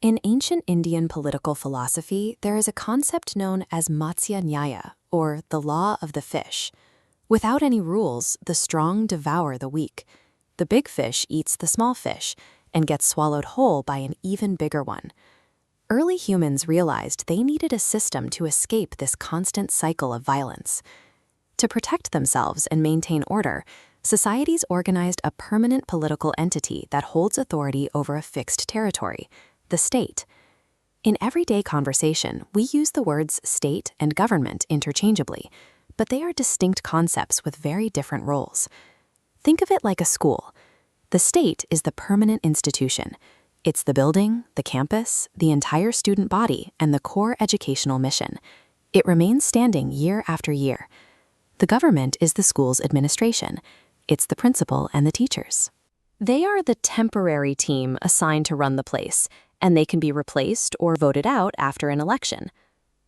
In ancient Indian political philosophy, there is a concept known as Matsya Nyaya, or the law of the fish. Without any rules, the strong devour the weak. The big fish eats the small fish and gets swallowed whole by an even bigger one. Early humans realized they needed a system to escape this constant cycle of violence. To protect themselves and maintain order, societies organized a permanent political entity that holds authority over a fixed territory, the state. In everyday conversation, we use the words state and government interchangeably, but they are distinct concepts with very different roles. Think of it like a school. The state is the permanent institution. It's the building, the campus, the entire student body, and the core educational mission. It remains standing year after year. The government is the school's administration. It's the principal and the teachers. They are the temporary team assigned to run the place, and they can be replaced or voted out after an election.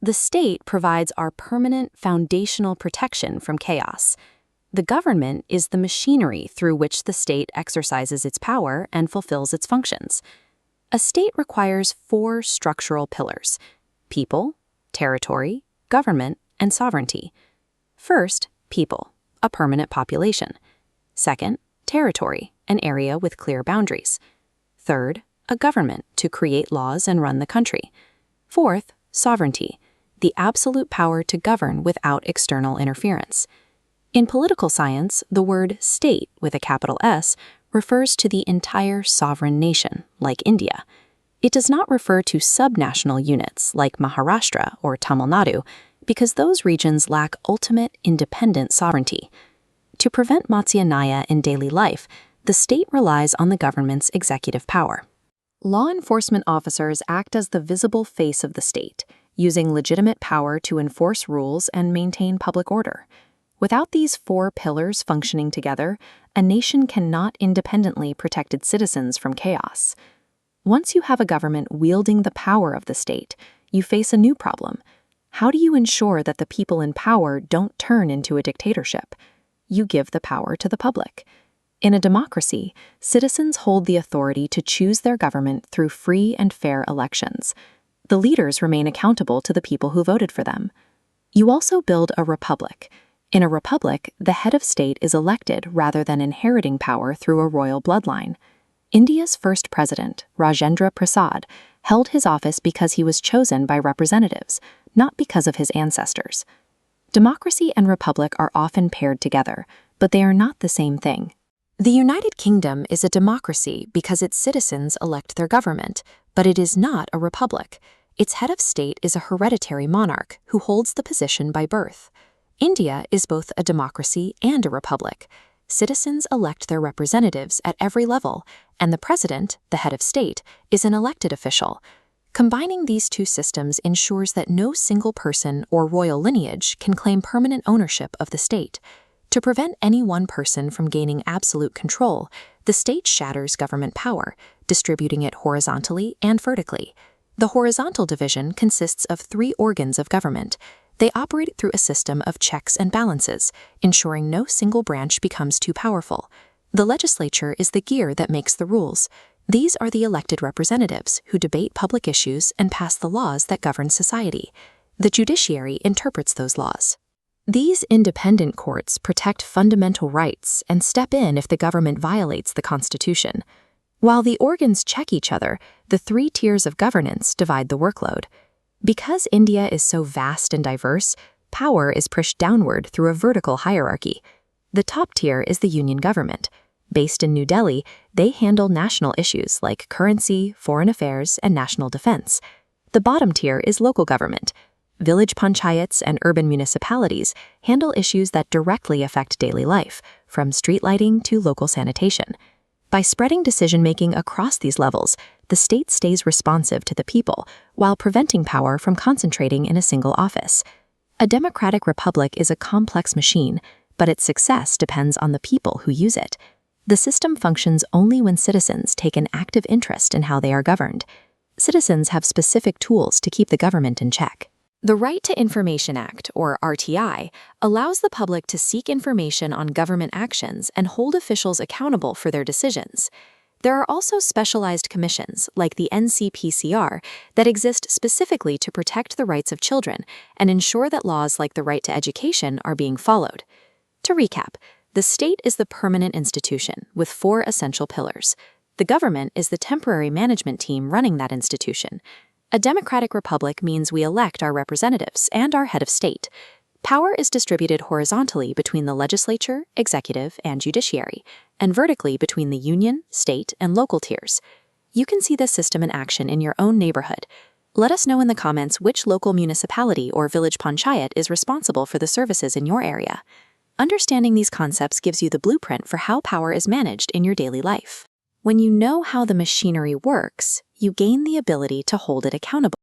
The state provides our permanent foundational protection from chaos. The government is the machinery through which the state exercises its power and fulfills its functions. A state requires 4 structural pillars: people, territory, government, and sovereignty. First, people, a permanent population. Second, territory, an area with clear boundaries. Third, a government to create laws and run the country. Fourth, sovereignty, the absolute power to govern without external interference. In political science, the word state with a capital S refers to the entire sovereign nation, like India. It does not refer to subnational units like Maharashtra or Tamil Nadu, because those regions lack ultimate independent sovereignty. To prevent Matsya Nyaya in daily life, the state relies on the government's executive power. Law enforcement officers act as the visible face of the state, using legitimate power to enforce rules and maintain public order. Without these 4 pillars functioning together, a nation cannot independently protect its citizens from chaos. Once you have a government wielding the power of the state, you face a new problem. How do you ensure that the people in power don't turn into a dictatorship? You give the power to the public. In a democracy, citizens hold the authority to choose their government through free and fair elections. The leaders remain accountable to the people who voted for them. You also build a republic. In a republic, the head of state is elected rather than inheriting power through a royal bloodline. India's first president, Rajendra Prasad, held his office because he was chosen by representatives, not because of his ancestors. Democracy and republic are often paired together, but they are not the same thing. The United Kingdom is a democracy because its citizens elect their government, but it is not a republic. Its head of state is a hereditary monarch who holds the position by birth. India is both a democracy and a republic. Citizens elect their representatives at every level, and the president, the head of state, is an elected official. Combining these 2 systems ensures that no single person or royal lineage can claim permanent ownership of the state. To prevent any one person from gaining absolute control, the state shatters government power, distributing it horizontally and vertically. The horizontal division consists of 3 organs of government. They operate through a system of checks and balances, ensuring no single branch becomes too powerful. The legislature is the gear that makes the rules. These are the elected representatives who debate public issues and pass the laws that govern society. The judiciary interprets those laws. These independent courts protect fundamental rights and step in if the government violates the Constitution. While the organs check each other, the 3 tiers of governance divide the workload. Because India is so vast and diverse, power is pushed downward through a vertical hierarchy. The top tier is the union government. Based in New Delhi, they handle national issues like currency, foreign affairs, and national defense. The bottom tier is local government. Village panchayats and urban municipalities handle issues that directly affect daily life, from street lighting to local sanitation. By spreading decision-making across these levels, the state stays responsive to the people while preventing power from concentrating in a single office. A democratic republic is a complex machine, but its success depends on the people who use it. The system functions only when citizens take an active interest in how they are governed. Citizens have specific tools to keep the government in check. The Right to Information Act, or RTI, allows the public to seek information on government actions and hold officials accountable for their decisions. There are also specialized commissions, like the NCPCR, that exist specifically to protect the rights of children and ensure that laws like the right to education are being followed. To recap, the state is the permanent institution with 4 essential pillars. The government is the temporary management team running that institution. A democratic republic means we elect our representatives and our head of state. Power is distributed horizontally between the legislature, executive, and judiciary, and vertically between the union, state, and local tiers. You can see this system in action in your own neighborhood. Let us know in the comments which local municipality or village panchayat is responsible for the services in your area. Understanding these concepts gives you the blueprint for how power is managed in your daily life. When you know how the machinery works, you gain the ability to hold it accountable.